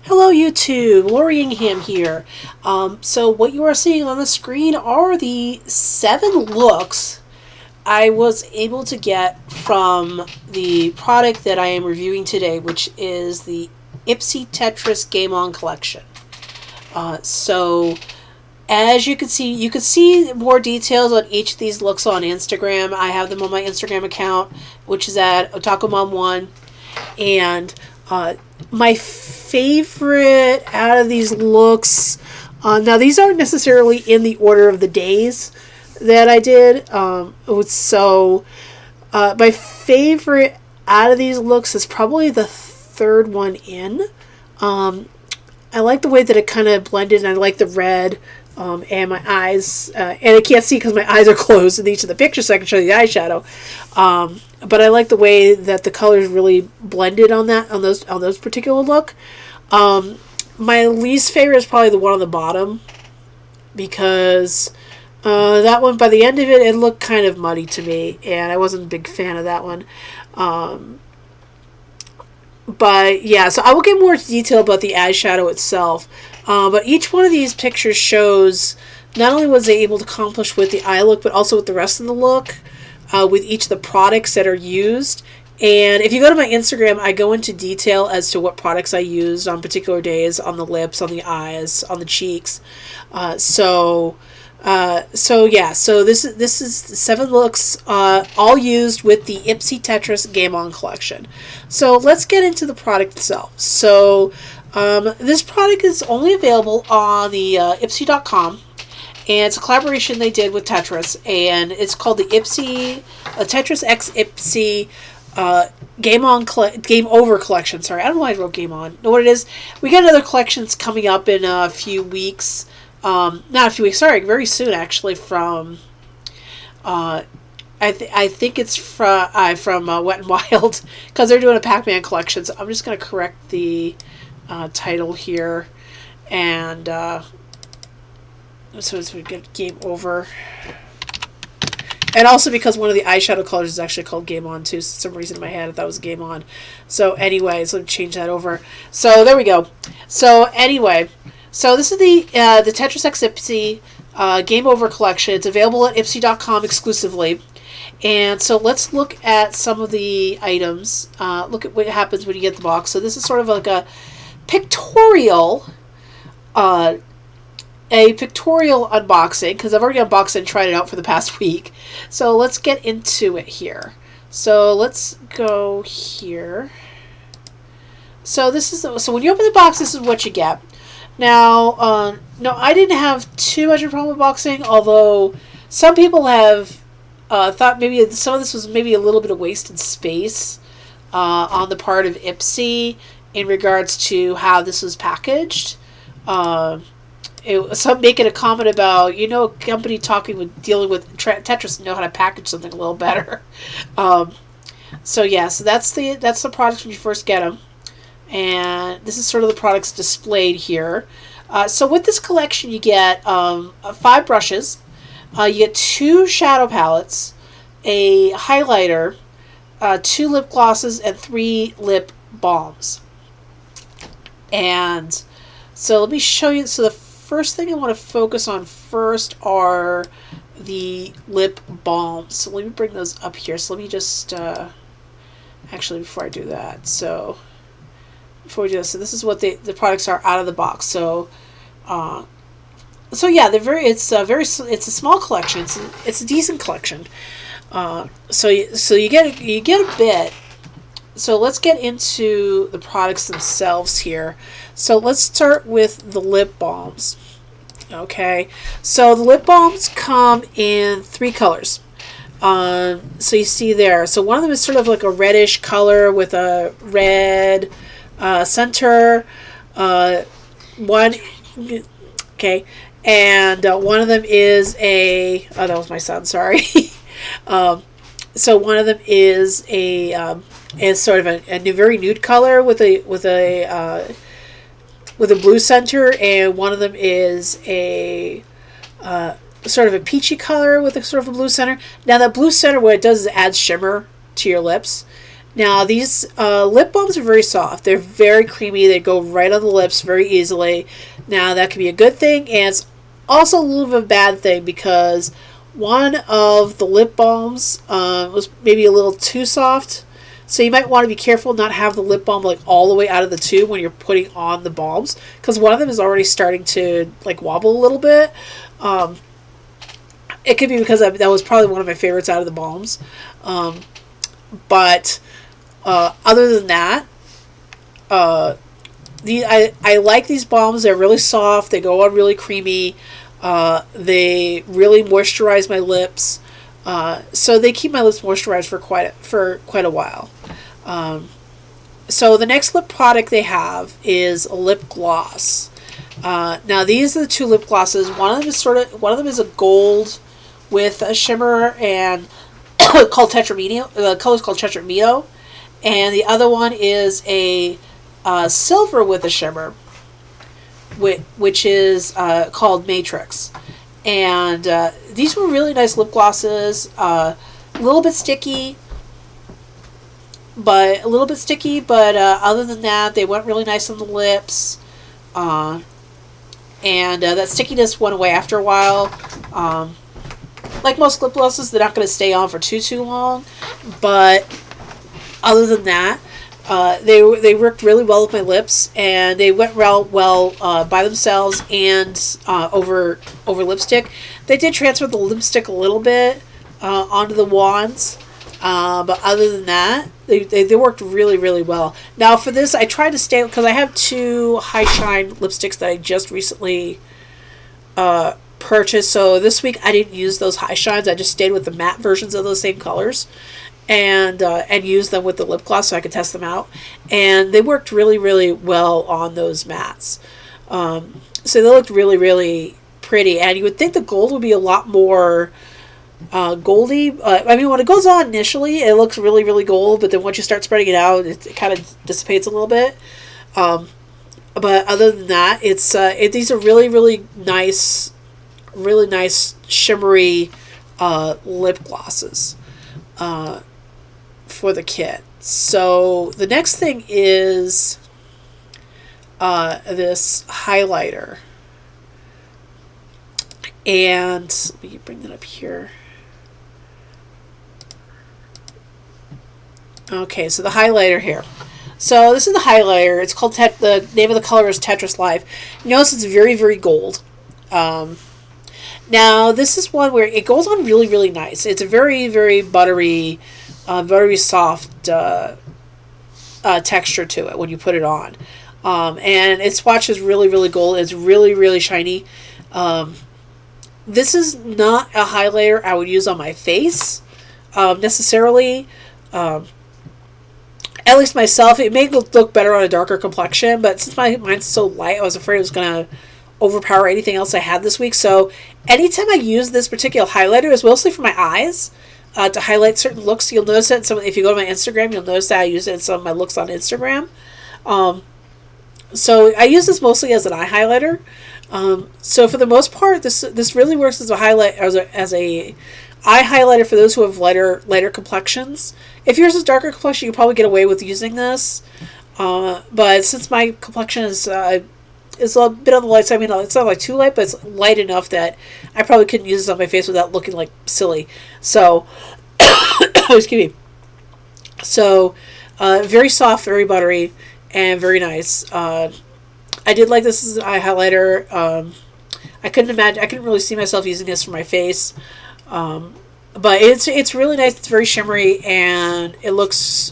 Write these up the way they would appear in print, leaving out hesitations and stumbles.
Hello YouTube, Loriingham here. So what you are seeing on the screen are the 7 looks I was able to get from the product that I am reviewing today, which is the Ipsy Tetris Game On Collection. So as you can see more details on each of these looks on Instagram. I have them on my Instagram account, which is at OtakuMom1. And my favorite out of these looks, now these aren't necessarily in the order of the days that I did. My favorite out of these looks is probably the third one in. I like the way that it kind of blended, and I like the red. And my eyes, and I can't see because my eyes are closed in each of the pictures, so I can show you the eyeshadow. But I like the way that the colors really blended on those particular look. My least favorite is probably the one on the bottom, because that one, by the end of it, it looked kind of muddy to me, and I wasn't a big fan of that one. But yeah, so I will get more detail about the eyeshadow itself. But each one of these pictures shows not only was they able to accomplish with the eye look, but also with the rest of the look, with each of the products that are used. And if you go to my Instagram, I go into detail as to what products I used on particular days, on the lips, on the eyes, on the cheeks. So this is 7 looks, all used with the Ipsy Tetris Game On collection. So let's get into the product itself. So this product is only available on the ipsy.com, and it's a collaboration they did with Tetris, and it's called the Tetris X Ipsy Game Over collection. Sorry, I don't know why I wrote Game On. Know what it is? We got another collections coming up in a few weeks. Not a few weeks, sorry, very soon actually, from I think it's from Wet n Wild, because they're doing a Pac-Man collection. So I'm just going to correct the title here, and so we get Game Over. And also because one of the eyeshadow colors is actually called Game On too. For some reason in my head I thought it was Game On. So anyway, so change that over. So there we go. So anyway, so this is the Tetris X Ipsy Game Over collection. It's available at ipsy.com exclusively. And so let's look at some of the items. Look at what happens when you get the box. So this is sort of like a pictorial unboxing, because I've already unboxed it and tried it out for the past week. So let's get into it here. So let's go here. So so when you open the box, this is what you get. Now, no, I didn't have too much of a problem with boxing, although some people have thought maybe some of this was maybe a little bit of wasted space on the part of Ipsy in regards to how this was packaged. Some making a comment about, a company dealing with Tetris know how to package something a little better. So that's the products when you first get them. And this is sort of the products displayed here. So with this collection, you get 5 brushes. You get 2 shadow palettes, a highlighter, 2 lip glosses, and 3 lip balms. And so let me show you. So the first thing I want to focus on first are the lip balms. So let me bring those up here. So let me just actually, before I do that, so this is what the products are out of the box. So yeah, it's a small collection. It's a decent collection. So you get a bit. So let's get into the products themselves here. So let's start with the lip balms. Okay, so the lip balms come in 3 colors. So you see there. So one of them is sort of like a reddish color with a red center. One of them is a. Oh, that was my son. Sorry. So one of them is sort of a very nude color with a blue center, and one of them is a sort of a peachy color with a sort of a blue center. Now that blue center, what it does is it adds shimmer to your lips, Now, these lip balms are very soft. They're very creamy. They go right on the lips very easily. Now, that can be a good thing, and it's also a little bit of a bad thing because one of the lip balms was maybe a little too soft. So you might want to be careful not have the lip balm like all the way out of the tube when you're putting on the balms, because one of them is already starting to like wobble a little bit. It could be because that was probably one of my favorites out of the balms. But other than that, I like these balms. They're really soft. They go on really creamy. They really moisturize my lips. So they keep my lips moisturized for quite a while. So the next lip product they have is a lip gloss. Now these are the two lip glosses. One of them is a gold with a shimmer and called Tetramino. The color is called Tetramino, and the other one is a silver with a shimmer, which is called Matrix. And these were really nice lip glosses. A little bit sticky, but other than that, they went really nice on the lips. And that stickiness went away after a while. Like most lip glosses, they're not going to stay on for too long. But other than that, they worked really well with my lips, and they went well by themselves and over lipstick. They did transfer the lipstick a little bit onto the wands, but other than that, they worked really, really well. Now for this, I tried to stay, because I have two high shine lipsticks that I just recently purchased. So this week I didn't use those high shines. I just stayed with the matte versions of those same colors, and used them with the lip gloss so I could test them out. And they worked really, really well on those mattes. So they looked really, really pretty. And you would think the gold would be a lot more goldy. I mean, when it goes on initially, it looks really, really gold, but then once you start spreading it out, it kind of dissipates a little bit. But other than that, these are really, really nice shimmery lip glosses for the kit. So the next thing is this highlighter. And let me bring that up here. Okay, so the highlighter here. So this is the highlighter. It's called the name of the color is Tetris Live. You notice it's very, very gold. Now this is one where it goes on really, really nice. It's a very, very buttery soft texture to it when you put it on. And its swatch is really, really gold. It's really, really shiny. This is not a highlighter I would use on my face necessarily. At least myself, it may look better on a darker complexion, but since mine's so light, I was afraid it was going to overpower anything else I had this week. So anytime I use this particular highlighter, it's mostly for my eyes, to highlight certain looks. You'll notice it if you go to my Instagram, you'll notice that I use it in some of my looks on Instagram. So I use this mostly as an eye highlighter. So for the most part, this really works as a highlight, as a eye highlighter for those who have lighter complexions. If yours is darker complexion, you can probably get away with using this. But since my complexion is a bit on the light side, I mean, it's not like too light, but it's light enough that I probably couldn't use this on my face without looking like silly. So, excuse me. So, very soft, very buttery, and very nice. I did like this as an eye highlighter. I couldn't really see myself using this for my face. But it's really nice. It's very shimmery, and it looks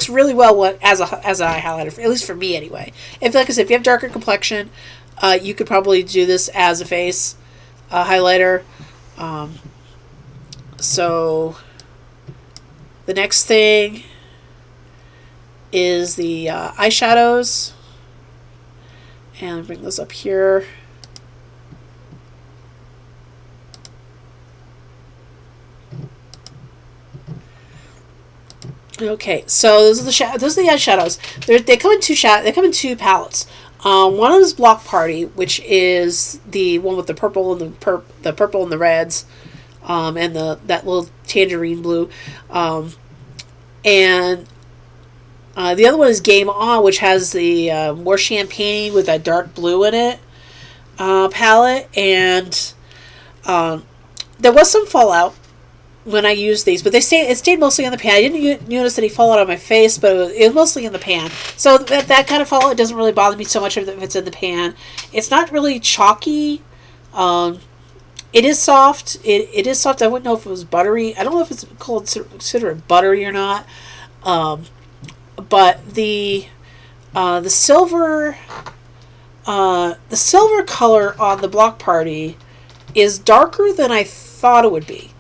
really well as an eye highlighter, at least for me anyway. If, like I said, if you have darker complexion, you could probably do this as a face highlighter. So the next thing is the eyeshadows, and I'll bring those up here. Okay, so those are the eyeshadows. They come in two palettes. One of them is Block Party, which is the one with the purple and the purple and the reds, and that little tangerine blue. And The other one is Game On, which has the more champagne with that dark blue in it palette, and there was some fallout when I used these, but it stayed mostly in the pan. I didn't notice any fallout on my face, but it was mostly in the pan. So that kind of fallout doesn't really bother me so much if it's in the pan. It's not really chalky. It is soft. It is soft. I wouldn't know if it was buttery. I don't know if it's considered buttery or not. But the silver color on the Block Party is darker than I thought it would be.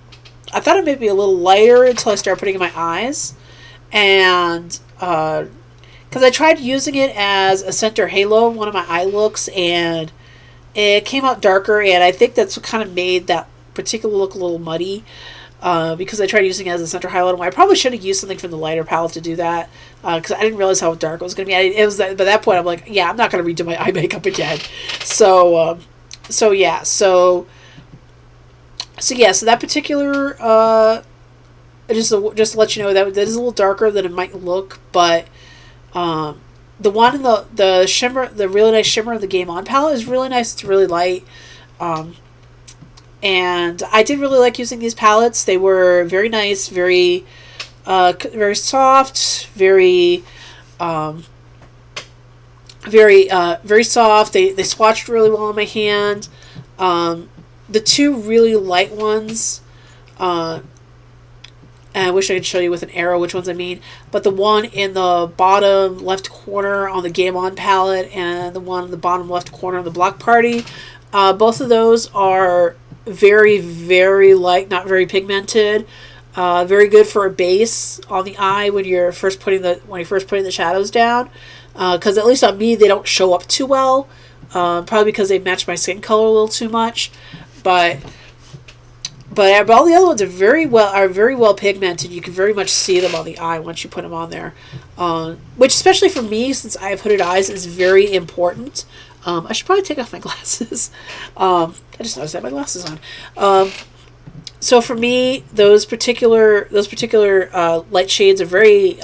I thought it may be a little lighter until I started putting it in my eyes, and because I tried using it as a center halo in one of my eye looks, and it came out darker, and I think that's what kind of made that particular look a little muddy. Because I tried using it as a center highlight. I probably should have used something from the lighter palette to do that, because I didn't realize how dark it was going to be. It was by that point I'm like, yeah, I'm not going to redo my eye makeup again. So that particular just to let you know that is a little darker than it might look, but the one in the shimmer, the really nice shimmer of the Game On palette is really nice. It's really light. And I did really like using these palettes. They were very nice, very soft, very soft. They swatched really well on my hand. The two really light ones, and I wish I could show you with an arrow which ones I mean, but the one in the bottom left corner on the Game On palette and the one in the bottom left corner on the Block Party, both of those are very, very light, not very pigmented. Very good for a base on the eye when you're first putting the shadows down. Because at least on me, they don't show up too well. Probably because they match my skin color a little too much. But all the other ones are very well pigmented. You can very much see them on the eye once you put them on there. Which, especially for me, since I have hooded eyes, is very important. I should probably take off my glasses. I just noticed I have my glasses on. So for me, those particular light shades are very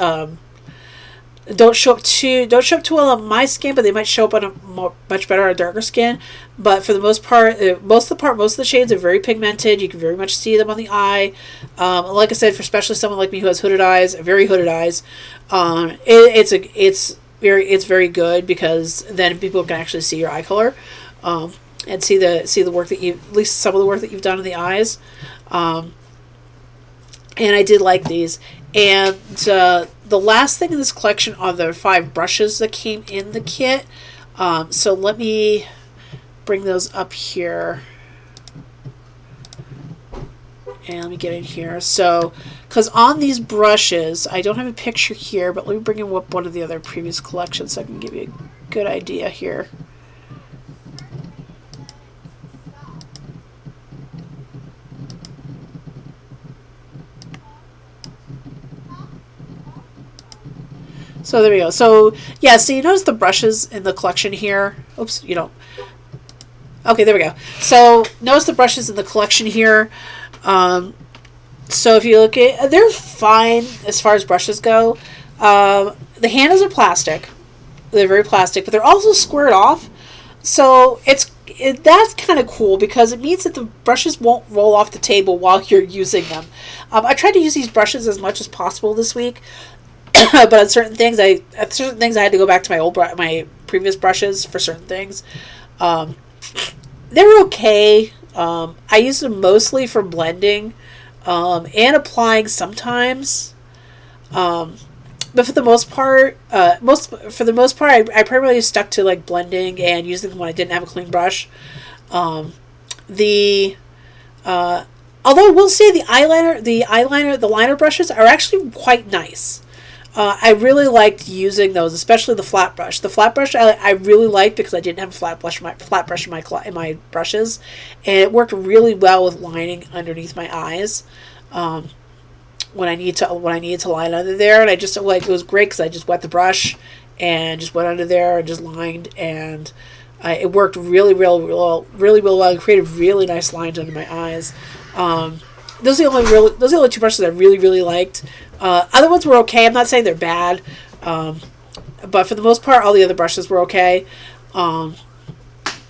don't show up too well on my skin, but they might show up on much better on a darker skin. But for the most part, most of the shades are very pigmented. You can very much see them on the eye. Like I said, for especially someone like me who has hooded eyes, very hooded eyes, it's very good, because then people can actually see your eye color, and see the work that at least some of the work that you've done in the eyes. And I did like these. And the last thing in this collection are the 5 brushes that came in the kit. So let me bring those up here. And let me get in here. So, because on these brushes, I don't have a picture here, but let me bring in up one of the other previous collections so I can give you a good idea here. So there we go. So yeah, so you notice the brushes in the collection here. Oops, you don't. Okay, there we go. So notice the brushes in the collection here. So if you look at, they're fine as far as brushes go. The handles are plastic. They're very plastic, but they're also squared off. So that's kind of cool, because it means that the brushes won't roll off the table while you're using them. I tried to use these brushes as much as possible this week. But on certain things, I had to go back to my previous brushes for certain things. They're okay. I use them mostly for blending, and applying sometimes. But for the most part, I primarily stuck to like blending and using them when I didn't have a clean brush. Although we'll say the liner brushes are actually quite nice. I really liked using those, especially the flat brush. The flat brush I really liked because I didn't have a flat brush in my brushes, and it worked really well with lining underneath my eyes when I needed to line under there. And I just it was great because I just wet the brush and just went under there and just lined, and it worked really well. I created really nice lines under my eyes. Those are the only 2 brushes I really liked. Other ones were okay. I'm not saying they're bad. But for the most part, all the other brushes were okay.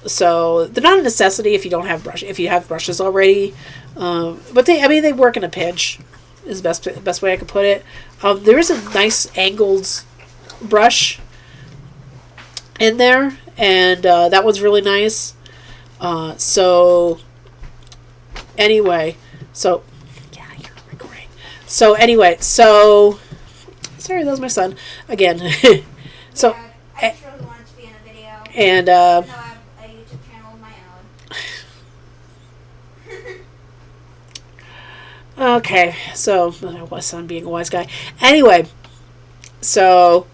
So they're not a necessity if you don't have if you have brushes already. But they work in a pinch. Is the best way I could put it. There is a nice angled brush in there, and that one's really nice. So anyway, so yeah, you're recording. So anyway, so sorry, that was my son again. So yeah, I just really wanted to be in a video. And no, I have a YouTube channel of my own. okay, so my son being a wise guy. Anyway, so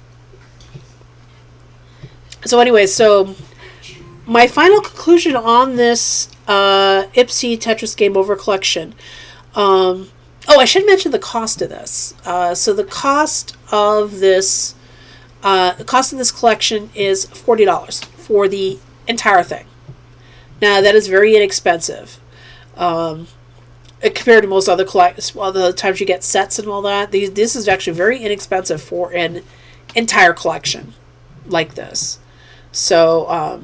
my final conclusion on this ipsy Tetris Game Over collection. I should mention the cost of this. So the cost of this collection is $40 for the entire thing. Now that is very inexpensive. Compared to most other the times you get sets and all that, this is actually very inexpensive for an entire collection like this. So,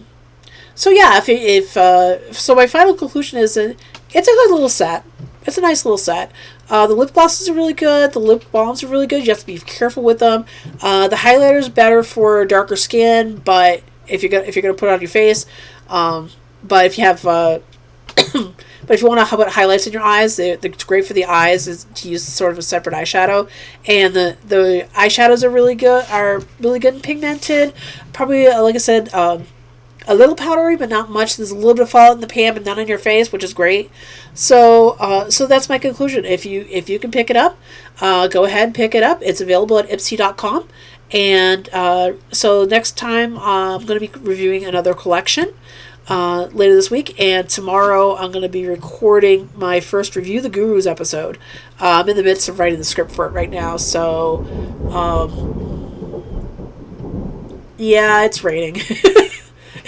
yeah, so my final conclusion is that it's a good little set. It's a nice little set. The lip glosses are really good. The lip balms are really good. You have to be careful with them. The highlighter is better for darker skin, but if you're gonna put it on your face, but if you have but if you want to put highlights in your eyes, it's great for the eyes is to use sort of a separate eyeshadow. And the eyeshadows are really good and pigmented. Probably, like I said, a little powdery, but not much. There's a little bit of fallout in the pan, but none on your face, which is great. So that's my conclusion. If you can pick it up, go ahead and pick it up. It's available at ipsy.com. And so next time I'm going to be reviewing another collection later this week, and tomorrow I'm going to be recording my first Review the Gurus episode. I'm in the midst of writing the script for it right now, so yeah, it's raining.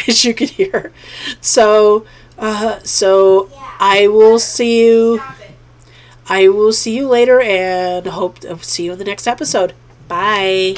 As you can hear. So I will see you. I will see you later, and hope to see you in the next episode. Bye.